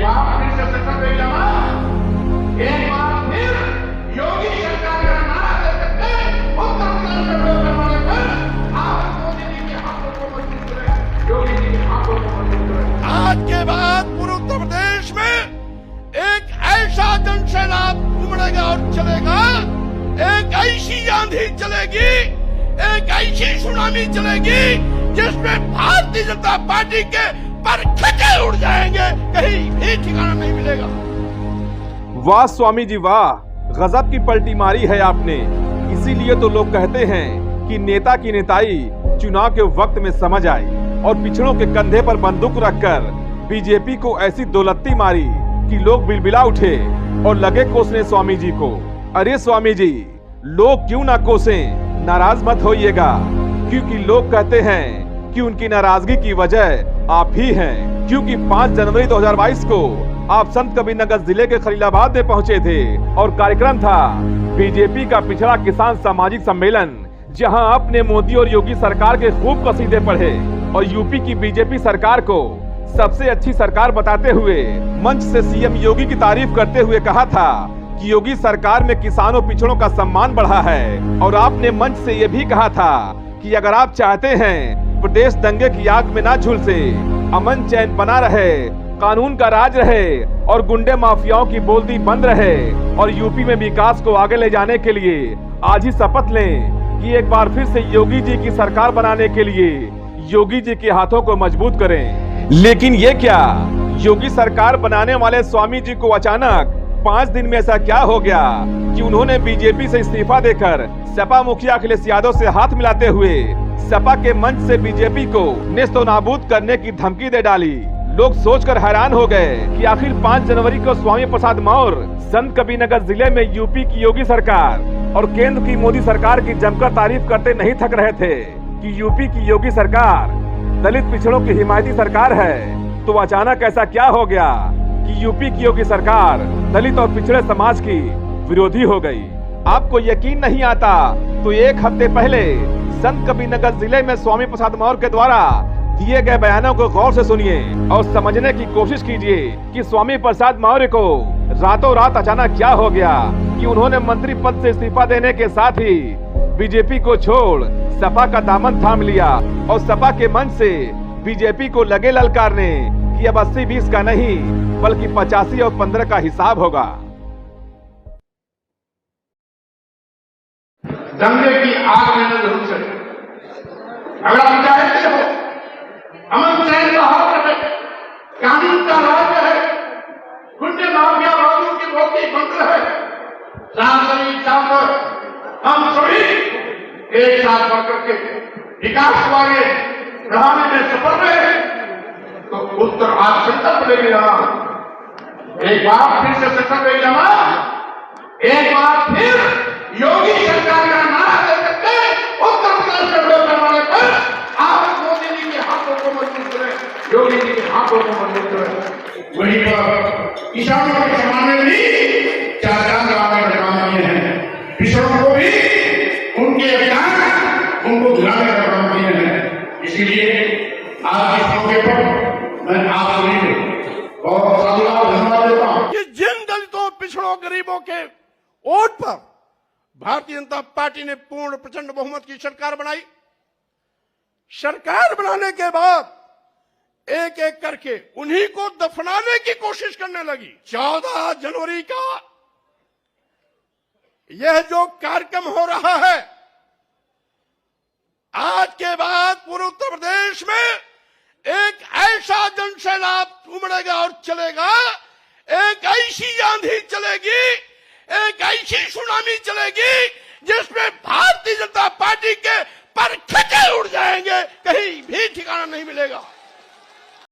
बार फिर से सफल हो जाना, एक बार फिर योगी सरकार का नारा दे सकते उत्तर प्रदेश में पैमाने पर आप मोदी जी के हाथों को मजबूत करें, योगी जी के हाथों को मजबूत करें। आज के बाद पूरे उत्तर प्रदेश में एक ऐसा जनसैलाब उमड़ेगा और चलेगा, एक ऐसी आंधी चलेगी, एक ऐसी सुनामी चलेगी जिसमें भारतीय जनता पार्टी के पर खचे उड़ जाएंगे, कहीं भी ठिकाना नहीं मिलेगा। वाह स्वामी जी वाह, गजब की पलटी मारी है आपने। इसीलिए तो लोग कहते हैं कि नेता की नेताई चुनाव के वक्त में समझ आई और पिछड़ों के कंधे पर बंदूक रखकर बीजेपी को ऐसी दौलत्ती मारी कि लोग बिलबिला उठे और लगे कोसने स्वामी जी को। अरे स्वामी जी, लोग क्यों ना कोसें, नाराज मत होइएगा, क्योंकि लोग कहते हैं कि उनकी नाराजगी की वजह आप ही हैं, क्योंकि 5 जनवरी 2022 को आप संत कबीरनगर जिले के खलीलाबाद में पहुंचे थे और कार्यक्रम था बीजेपी का पिछड़ा किसान सामाजिक सम्मेलन, जहां आपने मोदी और योगी सरकार के खूब कसीदे पढ़े और यूपी की बीजेपी सरकार को सबसे अच्छी सरकार बताते हुए मंच से सीएम योगी की तारीफ करते हुए कहा था कि योगी सरकार में किसानों पिछड़ों का सम्मान बढ़ा है। और आपने मंच से ये भी कहा था कि अगर आप चाहते हैं प्रदेश दंगे की आग में ना झुलसे, अमन चैन बना रहे, कानून का राज रहे और गुंडे माफियाओं की बोलती बंद रहे और यूपी में विकास को आगे ले जाने के लिए आज ही शपथ लें कि एक बार फिर से योगी जी की सरकार बनाने के लिए योगी जी के हाथों को मजबूत करें। लेकिन ये क्या, योगी सरकार बनाने वाले स्वामी जी को अचानक 5 दिन में ऐसा क्या हो गया कि उन्होंने बीजेपी से इस्तीफा देकर सपा मुखिया अखिलेश यादव से हाथ मिलाते हुए सपा के मंच से बीजेपी को नेस्तो नाबूद करने की धमकी दे डाली। लोग सोचकर हैरान हो गए कि आखिर 5 जनवरी को स्वामी प्रसाद मौर्य संत कबीरनगर जिले में यूपी की योगी सरकार और केंद्र की मोदी सरकार की जमकर तारीफ करते नहीं थक रहे थे कि यूपी की योगी सरकार दलित पिछड़ों की हिमायती सरकार है। तो अचानक ऐसा क्या हो गया कि यूपी की योगी सरकार दलित और पिछड़े समाज की विरोधी हो गई। आपको यकीन नहीं आता तो एक हफ्ते पहले संत कबीरनगर जिले में स्वामी प्रसाद मौर्य के द्वारा दिए गए बयानों को गौर से सुनिए और समझने की कोशिश कीजिए कि स्वामी प्रसाद मौर्य को रातों रात अचानक क्या हो गया कि उन्होंने मंत्री पद से इस्तीफा देने के साथ ही बीजेपी को छोड़ सपा का दामन थाम लिया और सपा के मंच से बीजेपी को लगे ललकारने कि अब 80-20 का नहीं बल्कि 85 और 15 का हिसाब होगा। दंगे की आग में न झुलसे, अगर आप चाहते हो अमन चैन का हक है, कानून का राज है, गुंडे माफिया वालों की रोटी बंद है, हम सभी एक साथ बढ़कर के विकास को आगे बढ़ाने में सफल रहे तो उत्तर आज संकल्प लेके जाना, एक बार फिर से संकल्प लेके जाना, एक बार फिर योगी सरकार का नारा दे सकते उत्तर प्रदेश में लोग पैमाने पर आप मोदी जी के हाथों को मजबूत करें, योगी जी के हाथों को मजबूत करें। वहीं पर किसानों के समाने भी 4 लाख का काम किए हैं, पिछड़ों को भी उनके अधिकार उनको दिलाने का काम किए हैं। इसीलिए आज इस मौके पर मैं आप सभी को बहुत साधुवाद धन्यवाद देता हूं कि जिन दलितों पिछड़ों गरीबों के वोट पर भारतीय जनता पार्टी ने पूर्ण प्रचंड बहुमत की सरकार बनाई। सरकार बनाने के बाद एक एक करके उन्हीं को दफनाने की कोशिश करने लगी। 14 जनवरी का यह जो कार्यक्रम हो रहा है, आज के बाद पूरे उत्तर प्रदेश में एक ऐसा जनसैलाब उमड़ेगा और चलेगा, एक ऐसी आंधी चलेगी, एक ऐसी सुनामी चलेगी जिसमें भारतीय जनता पार्टी के पर खचे उड़ जाएंगे, कहीं भी ठिकाना नहीं मिलेगा।